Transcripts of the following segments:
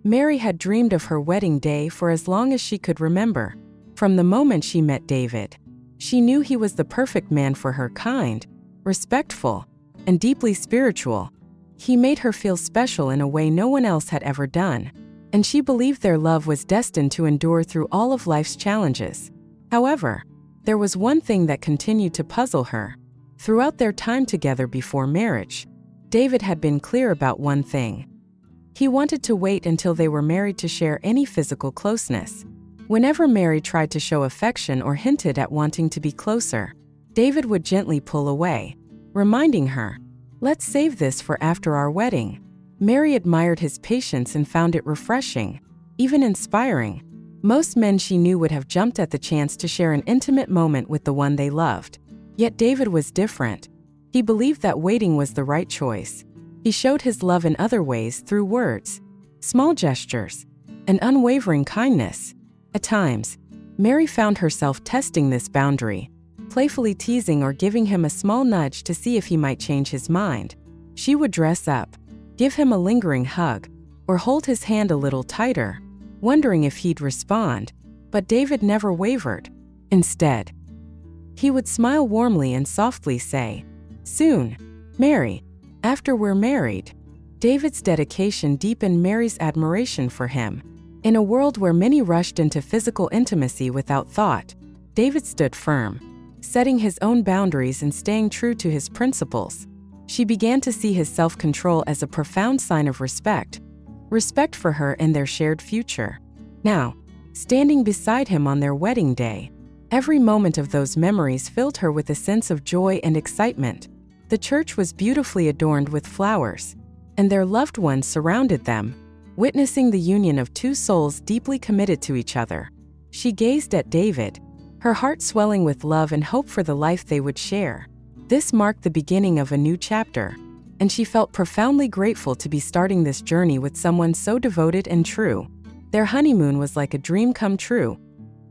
Mary had dreamed of her wedding day for as long as she could remember. From the moment she met David, she knew he was the perfect man for her, kind, respectful, and deeply spiritual. He made her feel special in a way no one else had ever done, and she believed their love was destined to endure through all of life's challenges. However, there was one thing that continued to puzzle her. Throughout their time together before marriage, David had been clear about one thing. He wanted to wait until they were married to share any physical closeness. Whenever Mary tried to show affection or hinted at wanting to be closer, David would gently pull away, reminding her, "Let's save this for after our wedding." Mary admired his patience and found it refreshing, even inspiring. Most men she knew would have jumped at the chance to share an intimate moment with the one they loved. Yet David was different. He believed that waiting was the right choice. He showed his love in other ways, through words, small gestures, and unwavering kindness. At times, Mary found herself testing this boundary, playfully teasing or giving him a small nudge to see if he might change his mind. She would dress up, give him a lingering hug, or hold his hand a little tighter, wondering if he'd respond. But David never wavered. Instead, he would smile warmly and softly say, "Soon, Mary, after we're married." David's dedication deepened Mary's admiration for him. In a world where many rushed into physical intimacy without thought, David stood firm, setting his own boundaries and staying true to his principles. She began to see his self-control as a profound sign of respect for her and their shared future. Now, standing beside him on their wedding day, every moment of those memories filled her with a sense of joy and excitement. The church was beautifully adorned with flowers, and their loved ones surrounded them, witnessing the union of two souls deeply committed to each other. She gazed at David, her heart swelling with love and hope for the life they would share. This marked the beginning of a new chapter, and she felt profoundly grateful to be starting this journey with someone so devoted and true. Their honeymoon was like a dream come true,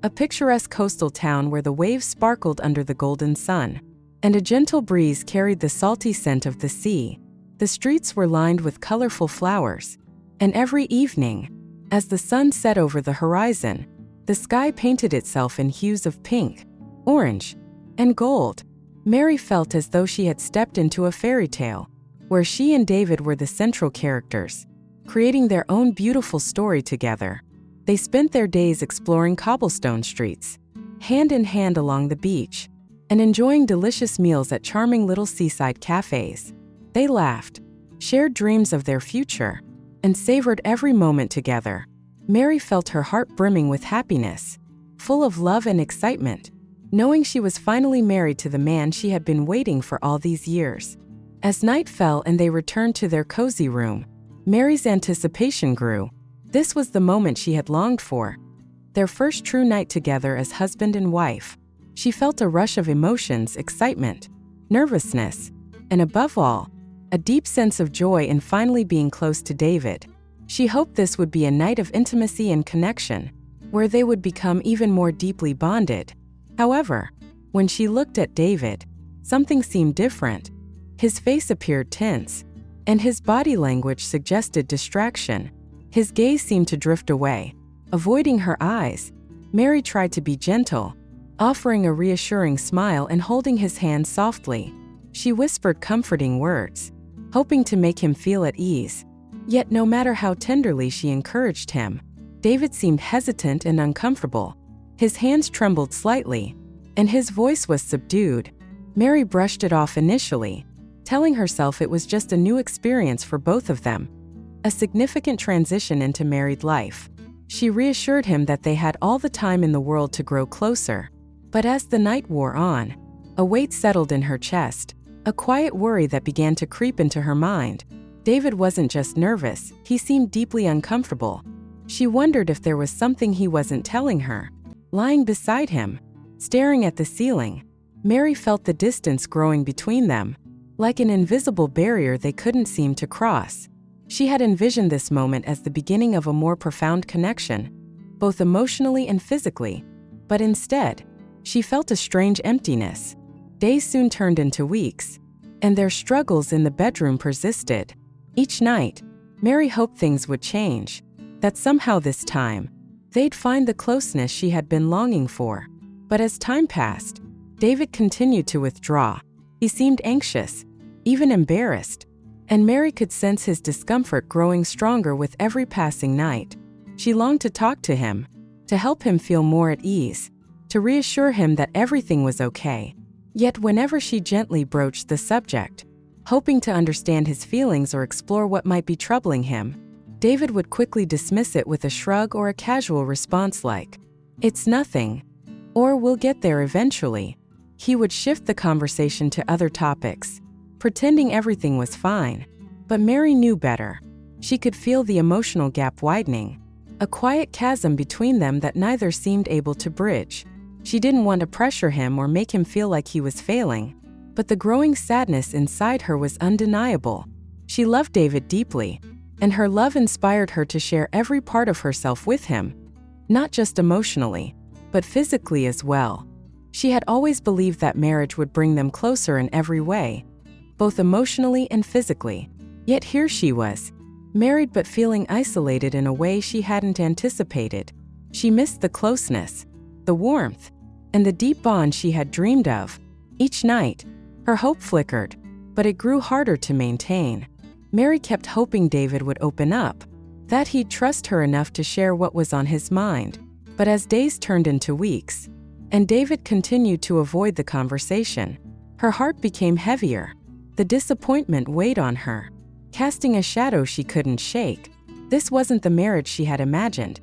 a picturesque coastal town where the waves sparkled under the golden sun, and a gentle breeze carried the salty scent of the sea. The streets were lined with colorful flowers, and every evening, as the sun set over the horizon, the sky painted itself in hues of pink, orange, and gold. Mary felt as though she had stepped into a fairy tale, where she and David were the central characters, creating their own beautiful story together. They spent their days exploring cobblestone streets, hand in hand along the beach, and enjoying delicious meals at charming little seaside cafes. They laughed, shared dreams of their future, and savored every moment together. Mary felt her heart brimming with happiness, full of love and excitement, knowing she was finally married to the man she had been waiting for all these years. As night fell and they returned to their cozy room, Mary's anticipation grew. This was the moment she had longed for, their first true night together as husband and wife. She felt a rush of emotions, excitement, nervousness, and above all, a deep sense of joy in finally being close to David. She hoped this would be a night of intimacy and connection, where they would become even more deeply bonded. However, when she looked at David, something seemed different. His face appeared tense, and his body language suggested distraction. His gaze seemed to drift away, avoiding her eyes. Mary tried to be gentle, offering a reassuring smile and holding his hand softly. She whispered comforting words, hoping to make him feel at ease. Yet no matter how tenderly she encouraged him, David seemed hesitant and uncomfortable. His hands trembled slightly, and his voice was subdued. Mary brushed it off initially, telling herself it was just a new experience for both of them, a significant transition into married life. She reassured him that they had all the time in the world to grow closer. But as the night wore on, a weight settled in her chest, a quiet worry that began to creep into her mind. David wasn't just nervous, he seemed deeply uncomfortable. She wondered if there was something he wasn't telling her. Lying beside him, staring at the ceiling, Mary felt the distance growing between them, like an invisible barrier they couldn't seem to cross. She had envisioned this moment as the beginning of a more profound connection, both emotionally and physically. But instead, she felt a strange emptiness. Days soon turned into weeks, and their struggles in the bedroom persisted. Each night, Mary hoped things would change, that somehow this time, they'd find the closeness she had been longing for. But as time passed, David continued to withdraw. He seemed anxious, even embarrassed, and Mary could sense his discomfort growing stronger with every passing night. She longed to talk to him, to help him feel more at ease, to reassure him that everything was okay. Yet whenever she gently broached the subject, hoping to understand his feelings or explore what might be troubling him, David would quickly dismiss it with a shrug or a casual response like, "It's nothing," or "We'll get there eventually." He would shift the conversation to other topics, pretending everything was fine. But Mary knew better. She could feel the emotional gap widening, a quiet chasm between them that neither seemed able to bridge. She didn't want to pressure him or make him feel like he was failing, but the growing sadness inside her was undeniable. She loved David deeply, and her love inspired her to share every part of herself with him, not just emotionally, but physically as well. She had always believed that marriage would bring them closer in every way, both emotionally and physically. Yet here she was, married but feeling isolated in a way she hadn't anticipated. She missed the closeness, the warmth, and the deep bond she had dreamed of. Each night, her hope flickered, but it grew harder to maintain. Mary kept hoping David would open up, that he'd trust her enough to share what was on his mind. But as days turned into weeks, and David continued to avoid the conversation, her heart became heavier. The disappointment weighed on her, casting a shadow she couldn't shake. This wasn't the marriage she had imagined,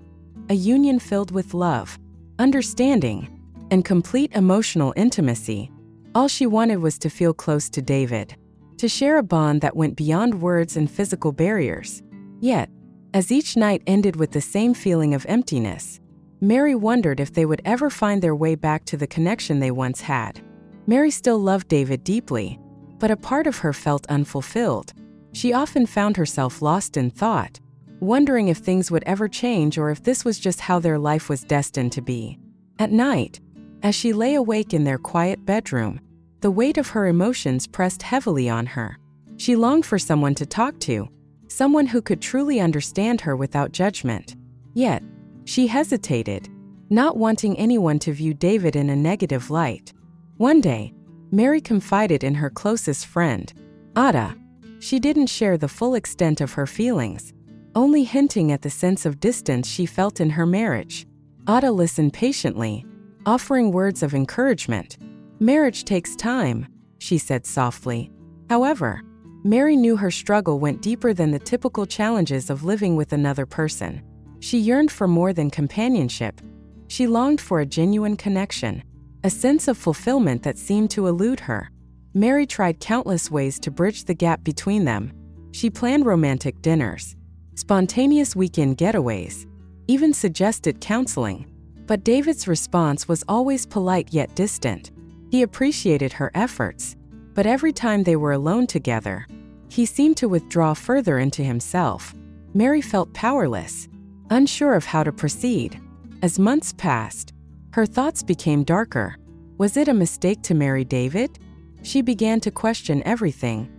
a union filled with love, understanding, and complete emotional intimacy. All she wanted was to feel close to David, to share a bond that went beyond words and physical barriers. Yet, as each night ended with the same feeling of emptiness, Mary wondered if they would ever find their way back to the connection they once had. Mary still loved David deeply, but a part of her felt unfulfilled. She often found herself lost in thought, wondering if things would ever change or if this was just how their life was destined to be. At night, as she lay awake in their quiet bedroom, the weight of her emotions pressed heavily on her. She longed for someone to talk to, someone who could truly understand her without judgment. Yet, she hesitated, not wanting anyone to view David in a negative light. One day, Mary confided in her closest friend, Ada. She didn't share the full extent of her feelings, only hinting at the sense of distance she felt in her marriage. Ada listened patiently, offering words of encouragement. "Marriage takes time," she said softly. However, Mary knew her struggle went deeper than the typical challenges of living with another person. She yearned for more than companionship. She longed for a genuine connection, a sense of fulfillment that seemed to elude her. Mary tried countless ways to bridge the gap between them. She planned romantic dinners, spontaneous weekend getaways, even suggested counseling. But David's response was always polite yet distant. He appreciated her efforts, but every time they were alone together, he seemed to withdraw further into himself. Mary felt powerless, unsure of how to proceed. As months passed, her thoughts became darker. Was it a mistake to marry David? She began to question everything: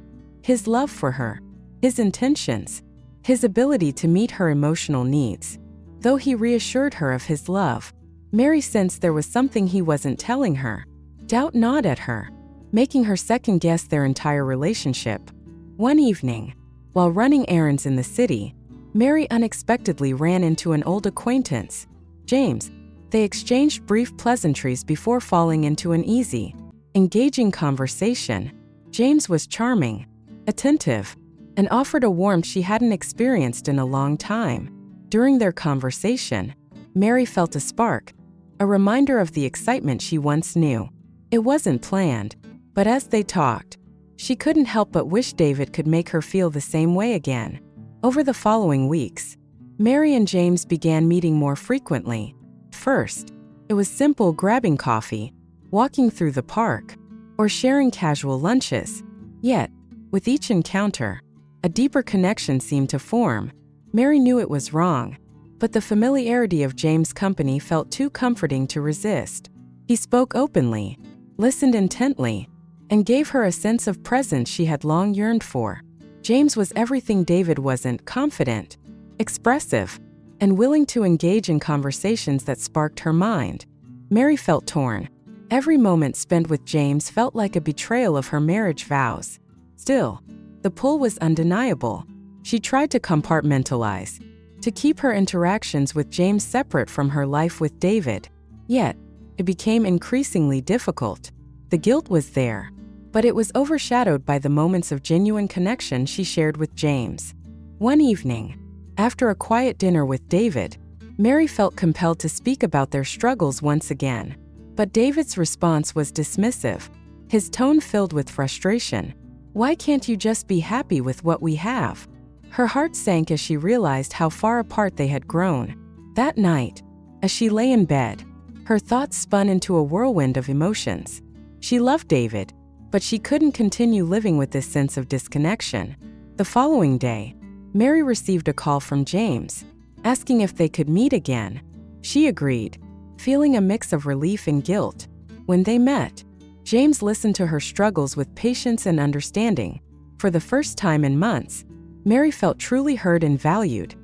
his love for her, his intentions, his ability to meet her emotional needs. Though he reassured her of his love, Mary sensed there was something he wasn't telling her. Doubt gnawed at her, making her second-guess their entire relationship. One evening, while running errands in the city, Mary unexpectedly ran into an old acquaintance, James. They exchanged brief pleasantries before falling into an easy, engaging conversation. James was charming, attentive, and offered a warmth she hadn't experienced in a long time. During their conversation, Mary felt a spark, a reminder of the excitement she once knew. It wasn't planned, but as they talked, she couldn't help but wish David could make her feel the same way again. Over the following weeks, Mary and James began meeting more frequently. First, it was simple grabbing coffee, walking through the park, or sharing casual lunches. Yet, with each encounter, a deeper connection seemed to form. Mary knew it was wrong, but the familiarity of James' company felt too comforting to resist. He spoke openly, listened intently, and gave her a sense of presence she had long yearned for. James was everything David wasn't: confident, expressive, and willing to engage in conversations that sparked her mind. Mary felt torn. Every moment spent with James felt like a betrayal of her marriage vows. Still, the pull was undeniable. She tried to compartmentalize, to keep her interactions with James separate from her life with David. Yet, it became increasingly difficult. The guilt was there, but it was overshadowed by the moments of genuine connection she shared with James. One evening, after a quiet dinner with David, Mary felt compelled to speak about their struggles once again. But David's response was dismissive, his tone filled with frustration. "Why can't you just be happy with what we have?" Her heart sank as she realized how far apart they had grown. That night, as she lay in bed, her thoughts spun into a whirlwind of emotions. She loved David, but she couldn't continue living with this sense of disconnection. The following day, Mary received a call from James, asking if they could meet again. She agreed, feeling a mix of relief and guilt. When they met, James listened to her struggles with patience and understanding. For the first time in months, Mary felt truly heard and valued.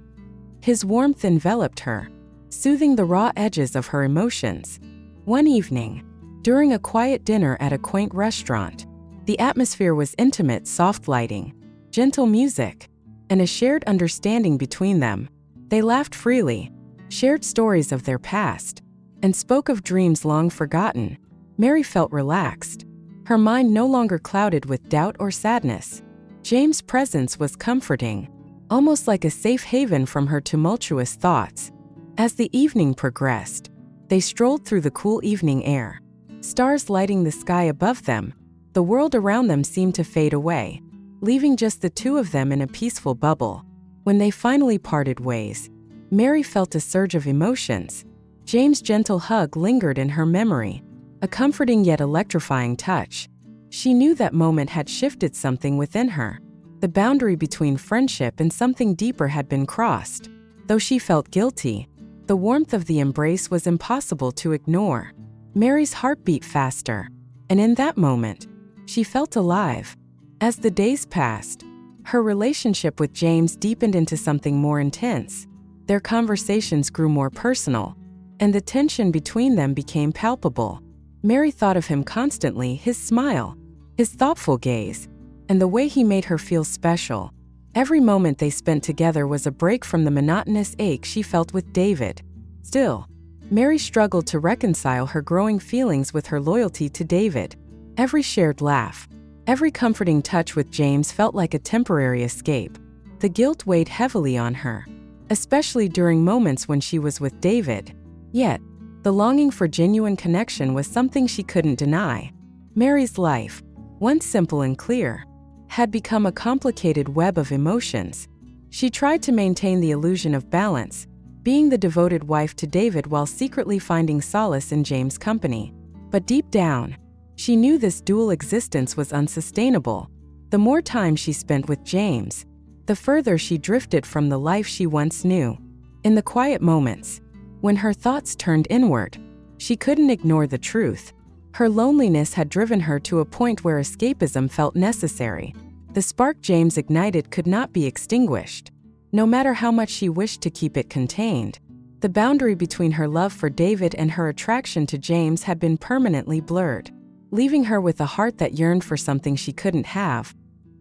His warmth enveloped her, soothing the raw edges of her emotions. One evening, during a quiet dinner at a quaint restaurant, the atmosphere was intimate, soft lighting, gentle music, and a shared understanding between them. They laughed freely, shared stories of their past, and spoke of dreams long forgotten. Mary felt relaxed, her mind no longer clouded with doubt or sadness. James' presence was comforting, almost like a safe haven from her tumultuous thoughts. As the evening progressed, they strolled through the cool evening air, stars lighting the sky above them. The world around them seemed to fade away, leaving just the two of them in a peaceful bubble. When they finally parted ways, Mary felt a surge of emotions. James' gentle hug lingered in her memory, a comforting yet electrifying touch. She knew that moment had shifted something within her. The boundary between friendship and something deeper had been crossed. Though she felt guilty, the warmth of the embrace was impossible to ignore. Mary's heart beat faster, and in that moment, she felt alive. As the days passed, her relationship with James deepened into something more intense. Their conversations grew more personal, and the tension between them became palpable. Mary thought of him constantly, his smile, his thoughtful gaze, and the way he made her feel special. Every moment they spent together was a break from the monotonous ache she felt with David. Still, Mary struggled to reconcile her growing feelings with her loyalty to David. Every shared laugh, every comforting touch with James felt like a temporary escape. The guilt weighed heavily on her, especially during moments when she was with David. Yet, the longing for genuine connection was something she couldn't deny. Mary's life, once simple and clear, had become a complicated web of emotions. She tried to maintain the illusion of balance, being the devoted wife to David while secretly finding solace in James' company. But deep down, she knew this dual existence was unsustainable. The more time she spent with James, the further she drifted from the life she once knew. In the quiet moments, when her thoughts turned inward, she couldn't ignore the truth. Her loneliness had driven her to a point where escapism felt necessary. The spark James ignited could not be extinguished, no matter how much she wished to keep it contained. The boundary between her love for David and her attraction to James had been permanently blurred, leaving her with a heart that yearned for something she couldn't have,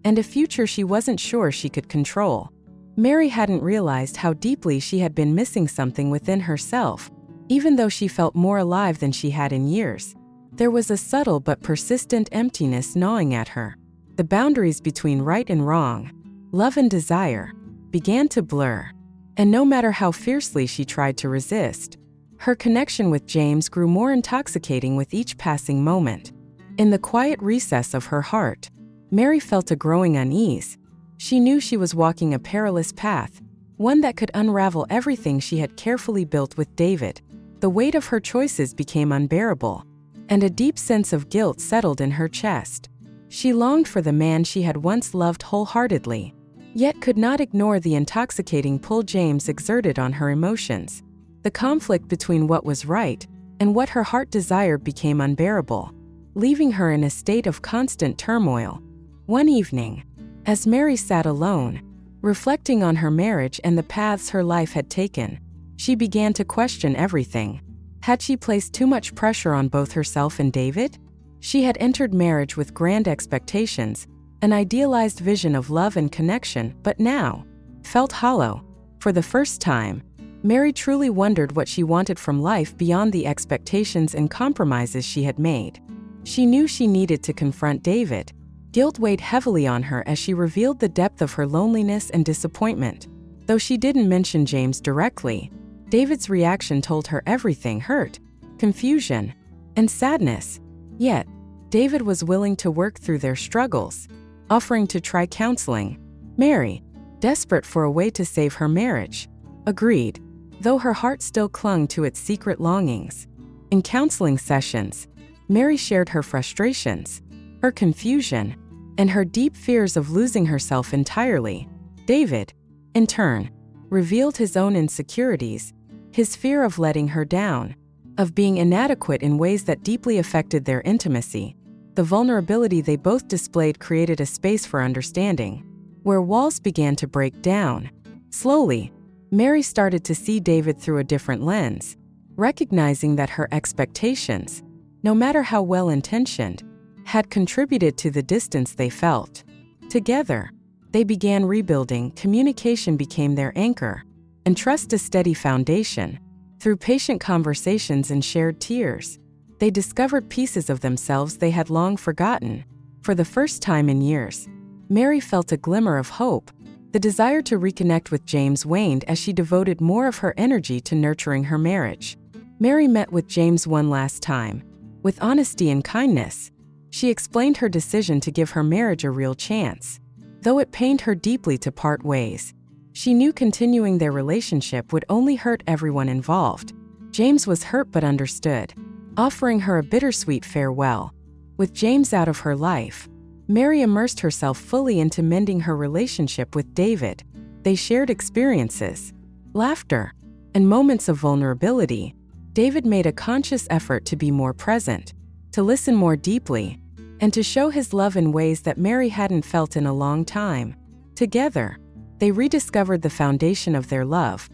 and a future she wasn't sure she could control. Mary hadn't realized how deeply she had been missing something within herself. Even though she felt more alive than she had in years, there was a subtle but persistent emptiness gnawing at her. The boundaries between right and wrong, love and desire, began to blur, and no matter how fiercely she tried to resist, her connection with James grew more intoxicating with each passing moment. In the quiet recess of her heart, Mary felt a growing unease. She knew she was walking a perilous path, one that could unravel everything she had carefully built with David. The weight of her choices became unbearable, and a deep sense of guilt settled in her chest. She longed for the man she had once loved wholeheartedly, yet could not ignore the intoxicating pull James exerted on her emotions. The conflict between what was right and what her heart desired became unbearable, leaving her in a state of constant turmoil. One evening, as Mary sat alone, reflecting on her marriage and the paths her life had taken, She began to question everything. Had she placed too much pressure on both herself and David? She had entered marriage with grand expectations, an idealized vision of love and connection, but now felt hollow. For the first time, Mary truly wondered what she wanted from life beyond the expectations and compromises she had made. She knew she needed to confront David. Guilt weighed heavily on her as she revealed the depth of her loneliness and disappointment. Though she didn't mention James directly, David's reaction told her everything: hurt, confusion, and sadness. Yet, David was willing to work through their struggles, offering to try counseling. Mary, desperate for a way to save her marriage, agreed, though her heart still clung to its secret longings. In counseling sessions, Mary shared her frustrations, her confusion, and her deep fears of losing herself entirely. David, in turn, revealed his own insecurities, his fear of letting her down, of being inadequate in ways that deeply affected their intimacy. The vulnerability they both displayed created a space for understanding, where walls began to break down. Slowly, Mary started to see David through a different lens, recognizing that her expectations, no matter how well-intentioned, had contributed to the distance they felt. Together, they began rebuilding. Communication became their anchor, and trust a steady foundation. Through patient conversations and shared tears, they discovered pieces of themselves they had long forgotten. For the first time in years, Mary felt a glimmer of hope. The desire to reconnect with James waned as she devoted more of her energy to nurturing her marriage. Mary met with James one last time. With honesty and kindness, she explained her decision to give her marriage a real chance. Though it pained her deeply to part ways, she knew continuing their relationship would only hurt everyone involved. James was hurt but understood, offering her a bittersweet farewell. With James out of her life, Mary immersed herself fully into mending her relationship with David. They shared experiences, laughter, and moments of vulnerability. David made a conscious effort to be more present, to listen more deeply, and to show his love in ways that Mary hadn't felt in a long time. Together, they rediscovered the foundation of their love,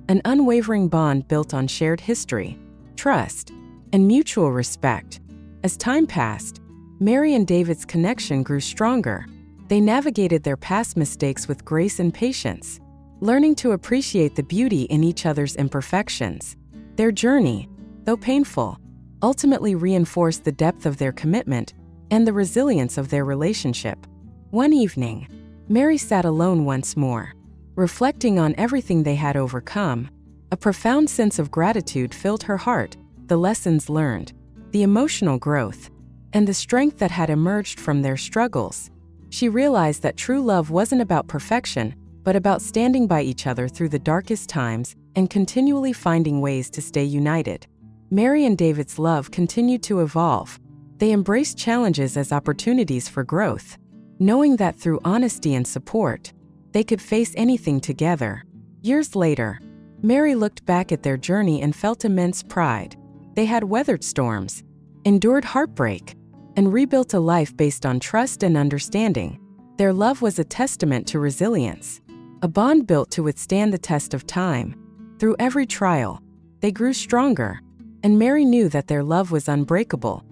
an unwavering bond built on shared history, trust, and mutual respect. As time passed, Mary and David's connection grew stronger. They navigated their past mistakes with grace and patience, learning to appreciate the beauty in each other's imperfections. Their journey, though painful, ultimately reinforced the depth of their commitment and the resilience of their relationship. One evening, Mary sat alone once more, reflecting on everything they had overcome. A profound sense of gratitude filled her heart, the lessons learned, the emotional growth, and the strength that had emerged from their struggles. She realized that true love wasn't about perfection, but about standing by each other through the darkest times and continually finding ways to stay united. Mary and David's love continued to evolve. They embraced challenges as opportunities for growth, knowing that through honesty and support, they could face anything together. Years later, Mary looked back at their journey and felt immense pride. They had weathered storms, endured heartbreak, and rebuilt a life based on trust and understanding. Their love was a testament to resilience, a bond built to withstand the test of time. Through every trial, they grew stronger, and Mary knew that their love was unbreakable,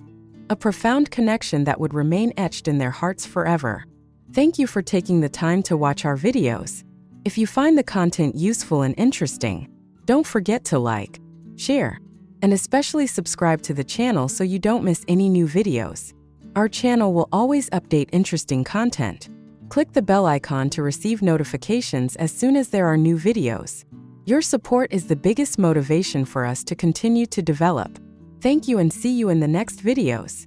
a profound connection that would remain etched in their hearts forever. Thank you for taking the time to watch our videos. If you find the content useful and interesting, don't forget to like, share, and especially subscribe to the channel so you don't miss any new videos. Our channel will always update interesting content. Click the bell icon to receive notifications as soon as there are new videos. Your support is the biggest motivation for us to continue to develop. Thank you and see you in the next videos.